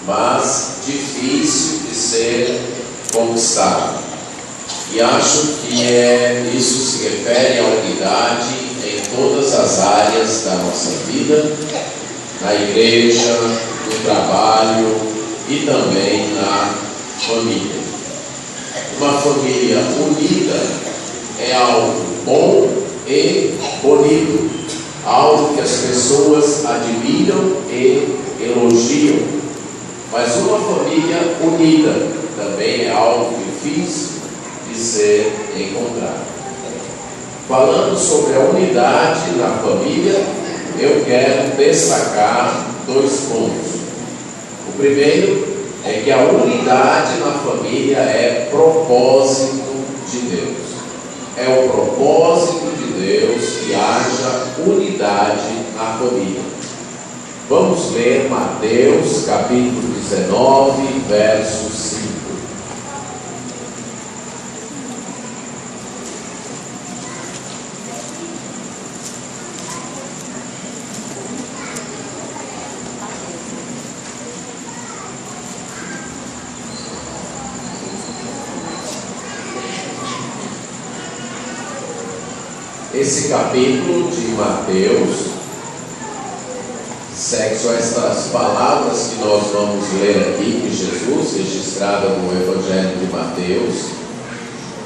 mas difícil de ser conquistado. E acho que isso se refere à unidade em todas as áreas da nossa vida, na igreja, no trabalho e também na família. Uma família unida é algo bom e bonito, algo que as pessoas admiram e elogiam. Mas uma família unida também é algo difícil de ser encontrado. Falando sobre a unidade na família, eu quero destacar 2 pontos. O primeiro é que a unidade na família é propósito de Deus. É o propósito de Deus que haja unidade na família. Vamos ler Mateus capítulo 19, verso 5. Esse capítulo de Mateus, sexo a estas palavras que nós vamos ler aqui de Jesus, registrada no Evangelho de Mateus,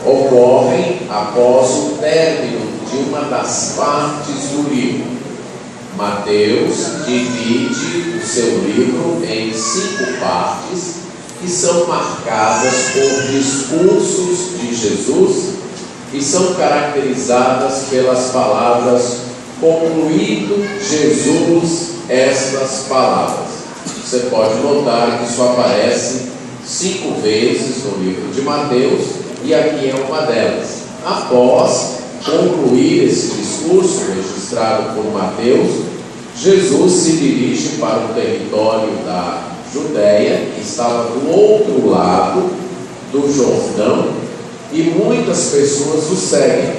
ocorrem após o término de uma das partes do livro. Mateus divide o seu livro em 5 partes, que são marcadas por discursos de Jesus, e são caracterizadas pelas palavras concluído Jesus estas palavras. Você pode notar que isso aparece 5 vezes no livro de Mateus, e aqui é uma delas. Após concluir esse discurso registrado por Mateus, Jesus se dirige para o território da Judéia, que estava do outro lado do Jordão, e muitas pessoas o seguem.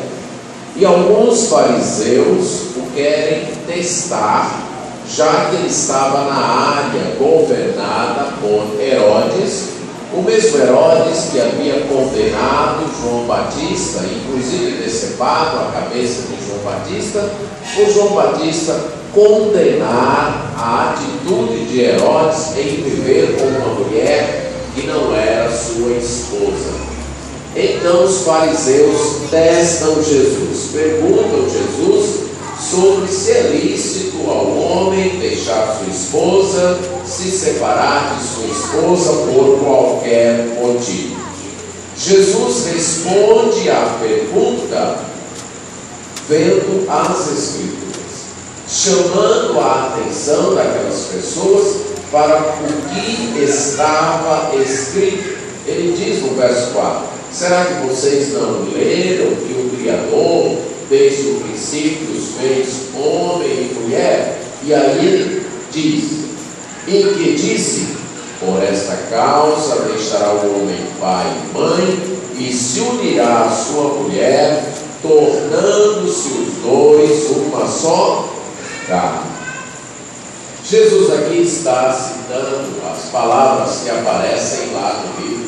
E alguns fariseus o querem testar, já que ele estava na área governada por Herodes, o mesmo Herodes que havia condenado João Batista, inclusive decepado a cabeça de João Batista, por João Batista condenar a atitude de Herodes em viver com uma mulher que não era sua esposa. Então os fariseus testam Jesus, perguntam Jesus sobre se é lícito ao homem deixar sua esposa, se separar de sua esposa por qualquer motivo. Jesus responde à pergunta vendo as Escrituras, chamando a atenção daquelas pessoas para o que estava escrito. Ele diz no verso 4: será que vocês não leram que o Criador, desde o princípio, os fez homem e mulher? E aí ele diz, em que disse: por esta causa deixará o homem pai e mãe, e se unirá à sua mulher, tornando-se os dois uma só carne. Jesus aqui está citando as palavras que aparecem lá no livro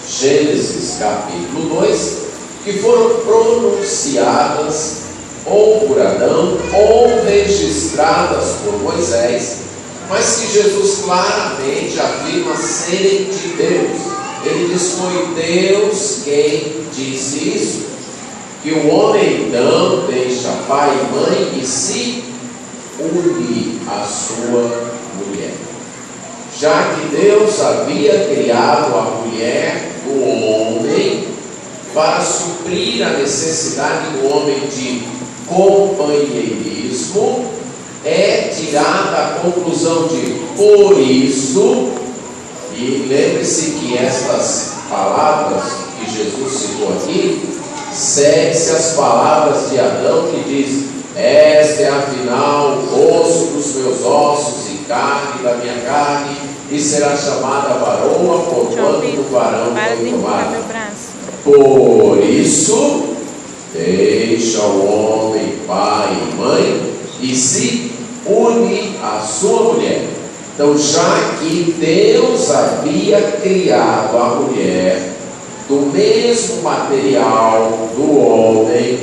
Gênesis capítulo 2, que foram pronunciadas ou por Adão ou registradas por Moisés, mas que Jesus claramente afirma serem de Deus. Ele diz: foi Deus quem disse isso, que o homem então deixa pai e mãe e se une à sua mulher. Já que Deus havia criado a mulher do homem para suprir a necessidade do homem de companheirismo, é tirada a conclusão de por isso, e lembre-se que estas palavras que Jesus citou aqui, segue-se as palavras de Adão que diz: esta é afinal osso dos meus ossos e carne da minha carne, e será chamada varoa, porquanto do varão foi tomada. Por isso, deixa o homem pai e mãe, e se une à sua mulher, Então, já que Deus havia criado a mulher do mesmo material do homem,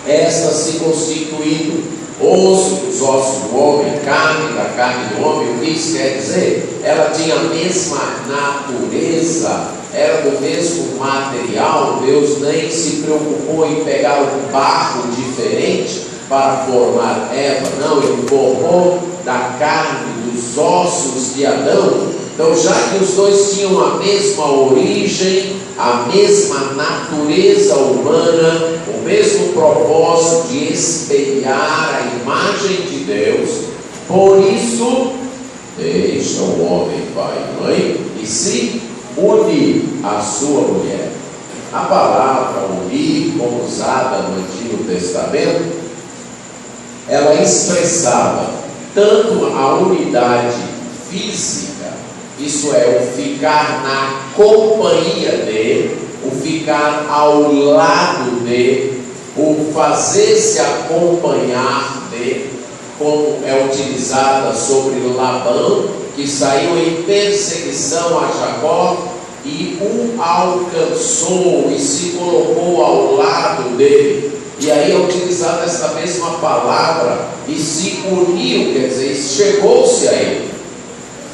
esta se constituindo osso dos ossos do homem, carne da carne do homem, o que isso quer dizer? Ela tinha a mesma natureza, era do mesmo material. Deus nem se preocupou em pegar um barro diferente para formar Eva, não, ele formou da carne, dos ossos de Adão. Então, já que os dois tinham a mesma origem, a mesma natureza humana, o mesmo propósito de espelhar a imagem de Deus, por isso, deixa o homem pai e mãe e se unir à sua mulher. A palavra unir, como usada no Antigo Testamento, ela expressava tanto a unidade física, isso é, o ficar na companhia de, o ficar ao lado de, o fazer-se acompanhar de, como é utilizada sobre Labão, que saiu em perseguição a Jacó e o alcançou e se colocou ao lado dele. E aí é utilizada essa mesma palavra, e se uniu, quer dizer, chegou-se a ele.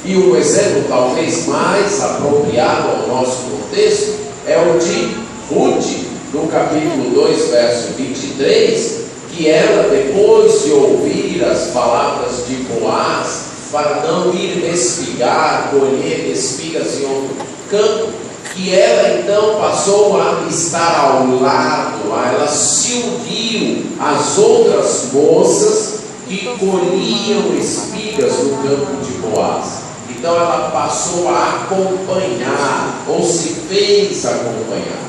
E o exemplo talvez mais apropriado ao nosso contexto é o de Ruth, no capítulo 2, verso 23, que ela, depois de ouvir as palavras de Boaz, para não ir espigar, colher espigas em outro campo, que ela então passou a estar ao lado, ela se uniu às outras moças que colhiam espigas no campo de Boaz. Então ela passou a acompanhar, ou se fez acompanhar.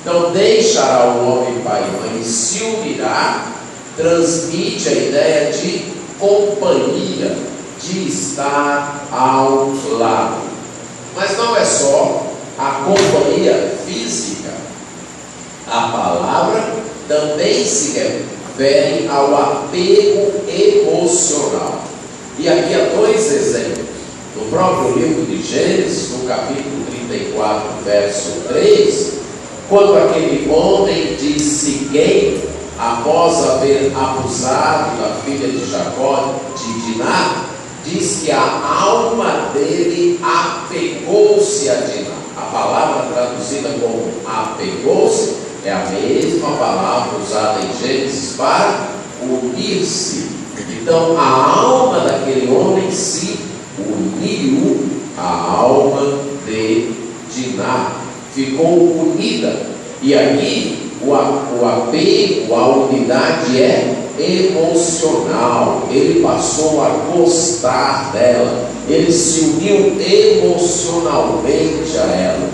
Então deixará o homem pai e mãe e se unirá, transmite a ideia de companhia, de estar ao lado. Mas não é só a companhia física, a palavra também se refere ao apego emocional. E aqui há dois exemplos. No próprio livro de Gênesis, no capítulo 34, verso 3, quando aquele homem de Siquém, após haver abusado da filha de Jacó, de Diná, diz que a alma dele apegou-se a Diná. A palavra traduzida como apegou-se é a mesma palavra usada em Gênesis para unir-se. Então a alma daquele homem se uniu à alma de Diná, ficou unida. E aqui o apego, a unidade é emocional. Ele passou a gostar dela, ele se uniu emocionalmente a ela.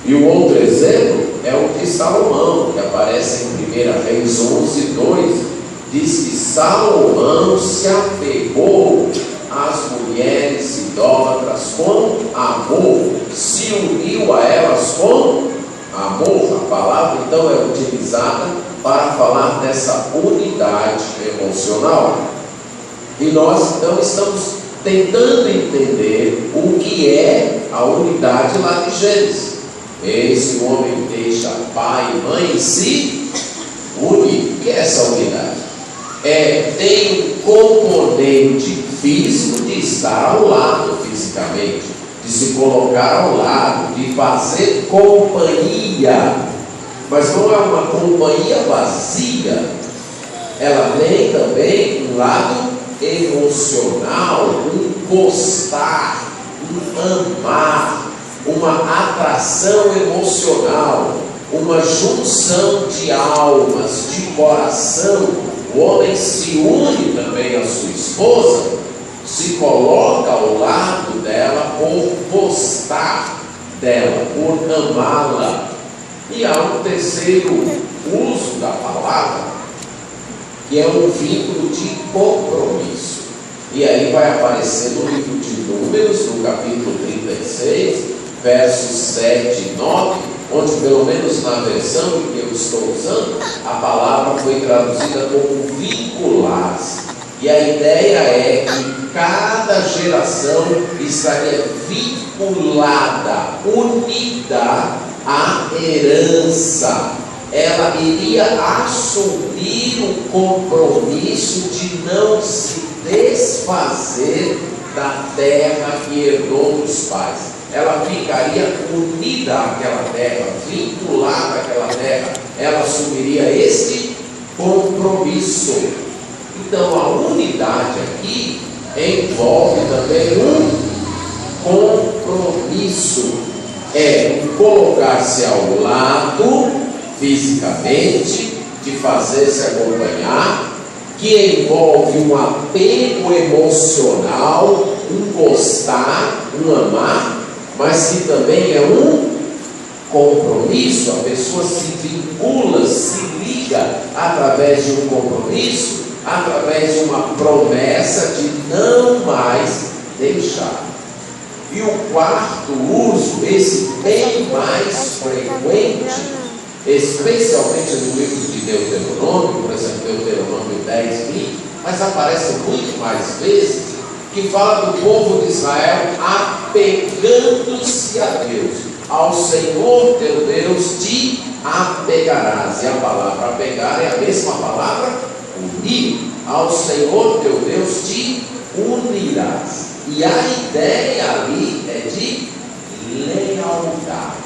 E o outro exemplo é o de Salomão, que aparece em 1 Reis 11:2, diz que Salomão se apegou às mulheres idólatras com amor, se uniu a elas com amor. A palavra então é utilizada para falar dessa unidade emocional. E nós então estamos tentando entender o que é a unidade lá de Gênesis. Esse homem deixa pai e mãe e se une. O que é essa unidade? Tem um componente físico de estar ao lado fisicamente, de se colocar ao lado, de fazer companhia. Mas não é uma companhia vazia. Ela tem também um lado emocional, um gostar, um amar, uma atração emocional, uma junção de almas, de coração. O homem se une também à sua esposa, se coloca ao lado dela por gostar dela, por amá-la. E há um terceiro uso da palavra, que é um vínculo de compromisso. E aí vai aparecer no livro de Números, no capítulo 36, versos 7 e 9, onde, pelo menos na versão que eu estou usando, a palavra foi traduzida como vincular-se. E a ideia é que cada geração estaria vinculada, unida à herança. Ela iria assumir o compromisso de não se desfazer da terra que herdou dos pais. Ela ficaria unida àquela terra, vinculada àquela terra. Ela assumiria este compromisso. Então a unidade aqui envolve também um compromisso. É um colocar-se ao lado fisicamente, de fazer-se acompanhar, que envolve um apego emocional, um gostar, um amar, mas que também é um compromisso. A pessoa se vincula, se liga através de um compromisso, através de uma promessa de não mais deixar. E o quarto uso, esse bem mais frequente, especialmente no livro de Deuteronômio, por exemplo, Deuteronômio 10, 20, mas aparece muito mais vezes, que fala do povo de Israel apegando-se a Deus. Ao Senhor teu Deus te apegarás. E a palavra apegar é a mesma palavra unir. Ao Senhor teu Deus te unirás. E a ideia ali é de lealdade.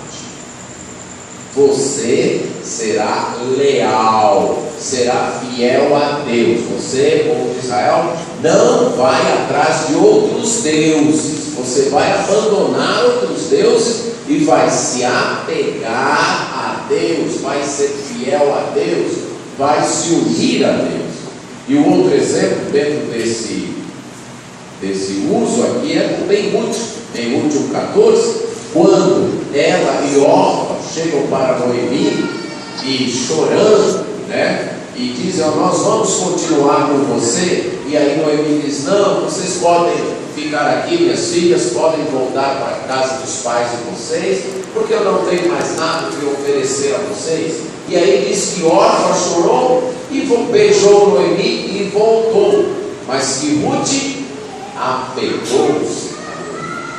Você será leal, será fiel a Deus. Você, povo de Israel, não vai atrás de outros deuses. Você vai abandonar outros deuses e vai se apegar a Deus, vai ser fiel a Deus, vai se unir a Deus. E o outro exemplo dentro desse uso aqui é também Ruth, em Ruth 1,14, quando ela e Orfa chegam para Noemi e chorando, e dizem: nós vamos continuar com você. E aí Noemi diz: não, vocês podem ficar aqui, minhas filhas podem voltar para a casa dos pais de vocês, porque eu não tenho mais nada que oferecer a vocês. E aí diz que Orfa chorou e beijou Noemi e voltou, mas que Ruth apegou-se,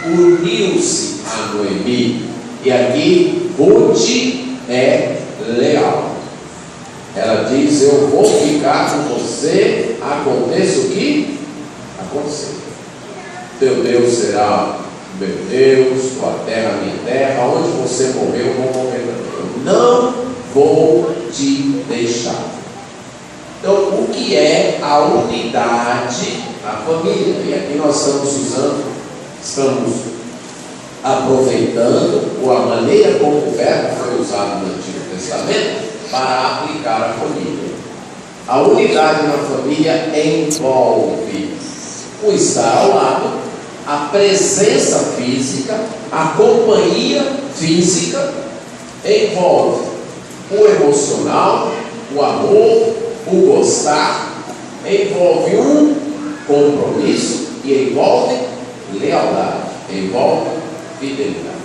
uniu-se a Noemi. E aqui Ruth é leal. Ela diz: eu vou ficar com você, aconteça o que acontecer. Teu Deus será meu Deus, tua terra minha terra, onde você morreu, eu vou morrer também. Eu não vou te deixar. Então, o que é a unidade da família? E aqui nós estamos aproveitando a maneira como o verbo foi usado no Antigo Testamento para aplicar a família. A unidade na família envolve o estar ao lado, a presença física, a companhia física, envolve o emocional, o amor, o gostar, envolve um compromisso e envolve lealdade, envolve fidelidade.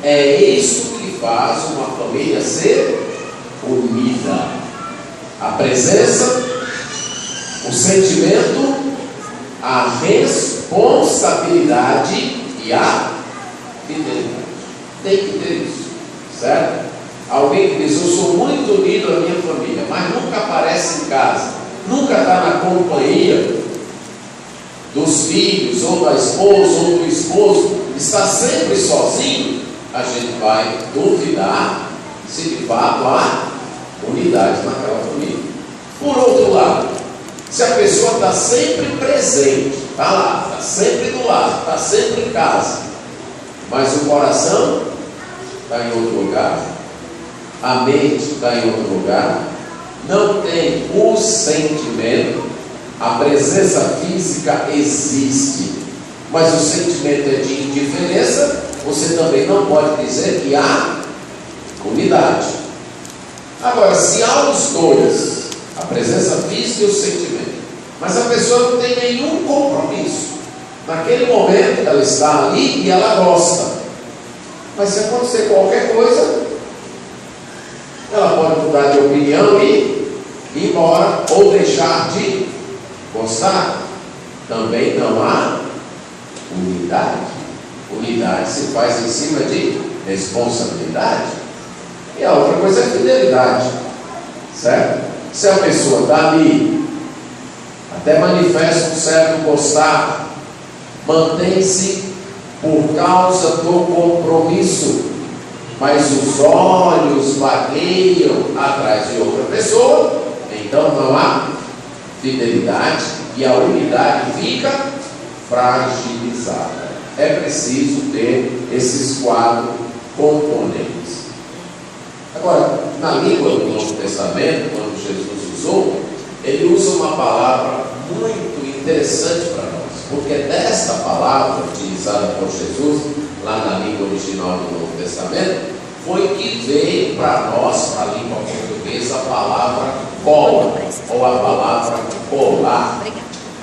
É isso que faz uma família ser unida: a presença, o sentimento, a responsabilidade e a fidelidade. Tem que ter isso, certo? Alguém que diz: eu sou muito unido à minha família, mas nunca aparece em casa, nunca está na companhia dos filhos, ou da esposa, ou do esposo, está sempre sozinho, a gente vai duvidar se de fato há unidade naquela família. Por outro lado, se a pessoa está sempre presente, está lá, está sempre do lado, está sempre em casa, mas o coração está em outro lugar, a mente está em outro lugar, não tem o sentimento, a presença física existe, mas o sentimento é de indiferença, você também não pode dizer que há unidade. Agora, se há os dois, a presença física e o sentimento, mas a pessoa não tem nenhum compromisso, naquele momento ela está ali e ela gosta, mas se acontecer qualquer coisa, ela pode mudar de opinião e ir embora, ou deixar de gostar, também não há unidade. Unidade se faz em cima de responsabilidade. E a outra coisa é fidelidade, certo? Se a pessoa está ali, até manifesta um certo gostar, mantém-se por causa do compromisso, mas os olhos vagueiam atrás de outra pessoa, então não há fidelidade e a unidade fica fragilizada. É preciso ter esses 4 componentes. Agora, na língua do Novo Testamento, quando Jesus usou, ele usa uma palavra muito interessante para nós, porque desta palavra utilizada por Jesus, lá na língua original do Novo Testamento, foi que veio para nós, para a língua portuguesa, a palavra cola, ou a palavra colar.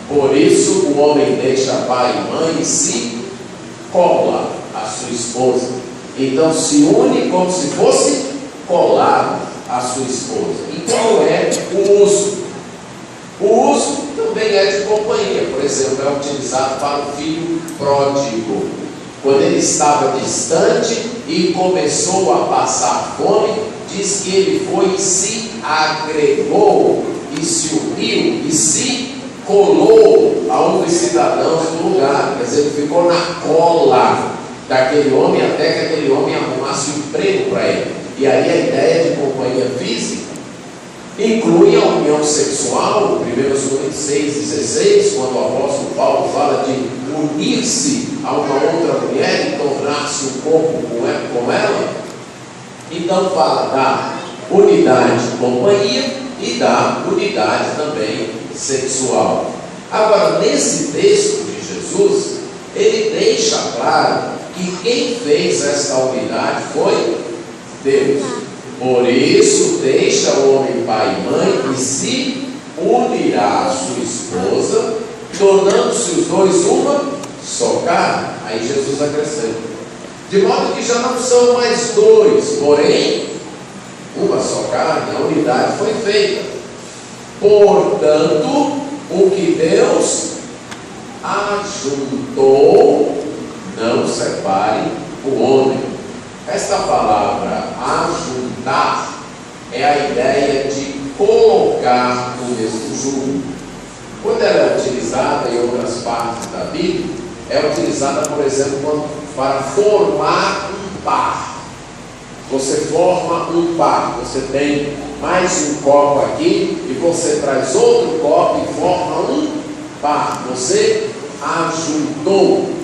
Por isso, o homem deixa pai e mãe e se cola a sua esposa. Então, se une como se fosse colado a sua esposa. E qual é o uso? O uso também é de companhia. Por exemplo, é utilizado para o filho pródigo. Quando ele estava distante e começou a passar fome, diz que ele foi e se agregou, e se uniu, e se colou a um dos cidadãos do lugar. Quer dizer, ele ficou na cola daquele homem até que aquele homem arrumasse um emprego para ele. E aí a ideia de companhia física inclui a união sexual, 1 Coríntios 6,16, quando o apóstolo Paulo fala de unir-se a uma outra mulher e tornar-se um corpo com ela. Então fala da unidade de companhia e da unidade também sexual. Agora, nesse texto de Jesus, ele deixa claro que quem fez esta unidade foi Deus. Por isso, deixa o homem pai e mãe e se unirá a sua esposa, tornando-se os dois uma só carne. Aí Jesus acrescenta: de modo que já não são mais dois, porém uma só carne. A unidade foi feita. Portanto, o que Deus ajuntou, não separe o homem. Esta palavra ajuntar é a ideia de colocar no mesmo jugo. Quando ela é utilizada em outras partes da Bíblia, é utilizada, por exemplo, para formar um par. Você forma um par, você tem mais um copo aqui e você traz outro copo e forma um par. Você ajuntou.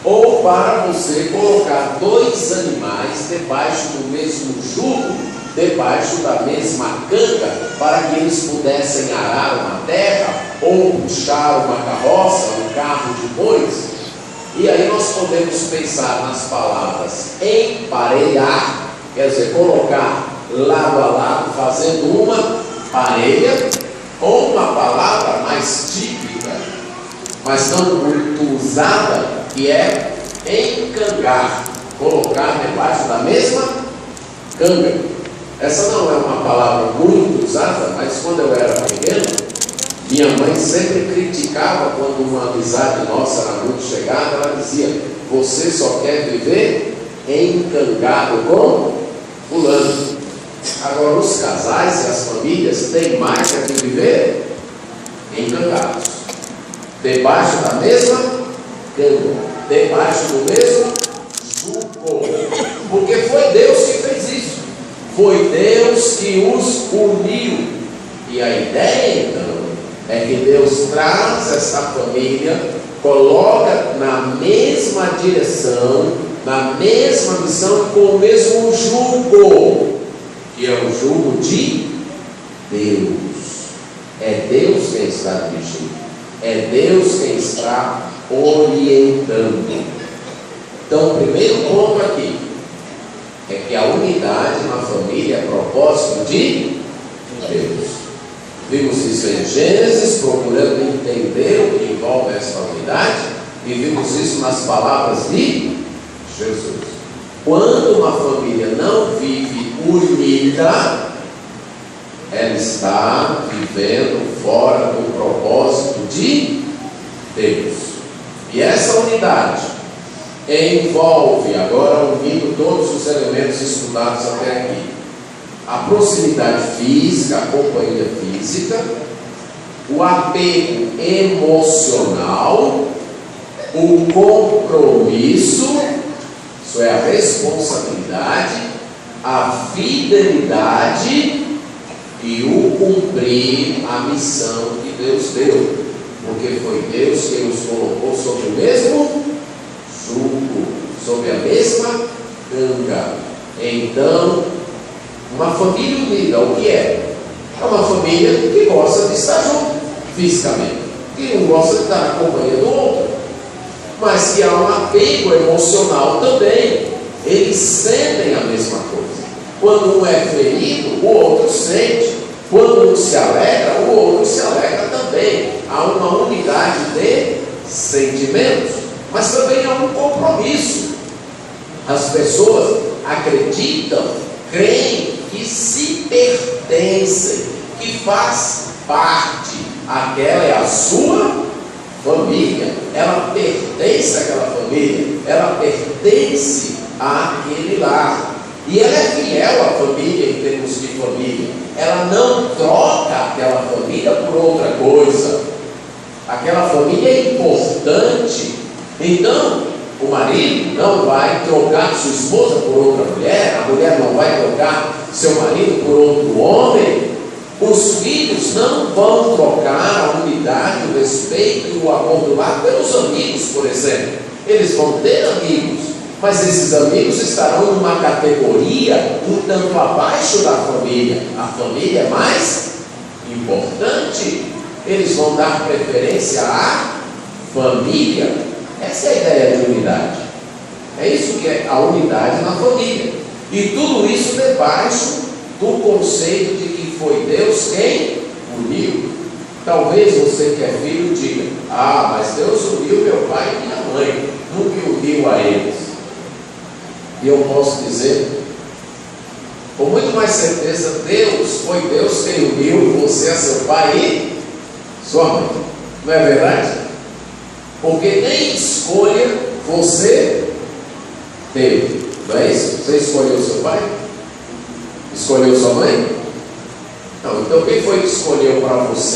Ou para você colocar dois animais debaixo do mesmo jugo, debaixo da mesma canga, para que eles pudessem arar uma terra ou puxar uma carroça, um carro de bois. E aí nós podemos pensar nas palavras emparelhar, quer dizer, colocar lado a lado, fazendo uma parelha, ou uma palavra mais típica, mas não muito usada, que é encangar, colocar debaixo da mesma canga. Essa não é uma palavra muito usada, mas quando eu era pequeno, minha mãe sempre criticava quando uma amizade nossa era muito chegada. Ela dizia: você só quer viver encangado com fulano. Agora os casais e as famílias têm mais que viver encangados, debaixo da mesma debaixo do mesmo jugo, porque foi Deus que fez isso, foi Deus que os uniu. E a ideia então é que Deus traz essa família, coloca na mesma direção, na mesma missão, com o mesmo jugo, que é o jugo de Deus. É Deus quem está dirigindo, é Deus quem está orientando. Então, o primeiro ponto aqui é que a unidade na família é propósito de Deus. Vimos isso em Gênesis, procurando entender o que envolve essa unidade, e vimos isso nas palavras de Jesus. Quando uma família não vive unida, ela está vivendo fora do propósito de Deus. E essa unidade envolve, agora unindo todos os elementos estudados até aqui, a proximidade física, a companhia física, o apego emocional, o compromisso, isso é a responsabilidade, a fidelidade e o cumprir a missão que Deus deu, porque foi Deus quem nos colocou sobre o mesmo jugo, sobre a mesma canga. Então, uma família unida, o que é? É uma família que gosta de estar junto fisicamente, que não gosta de estar na companhia do outro, mas que há um apego emocional também. Eles sentem a mesma coisa. Quando um é ferido, o outro sente. Quando um se alegra, o outro se alegra também. Há uma unidade de sentimentos, mas também há um compromisso. As pessoas acreditam, creem que se pertencem, que faz parte. Aquela é a sua família, ela pertence àquela família, ela pertence àquele lar. E ela é fiel à família em termos de família. Ela não troca aquela família por outra coisa. Aquela família é importante. Então, o marido não vai trocar sua esposa por outra mulher, a mulher não vai trocar seu marido por outro homem. Os filhos não vão trocar a unidade, o respeito e o amor do lar pelos amigos, por exemplo. Eles vão ter amigos, mas esses amigos estarão numa categoria um tanto abaixo da família. A família é mais importante. Eles vão dar preferência à família. Essa é a ideia de unidade. É isso que é a unidade na família. E tudo isso debaixo do conceito de que foi Deus quem uniu. Talvez você que é filho diga: ah, mas Deus uniu meu pai e minha mãe, não me uniu a eles. E eu posso dizer com muito mais certeza, foi Deus quem uniu você a seu pai e sua mãe. Não é verdade? Porque nem escolha você teve. Não é isso? Você escolheu seu pai? Escolheu sua mãe? Não, então quem foi que escolheu para você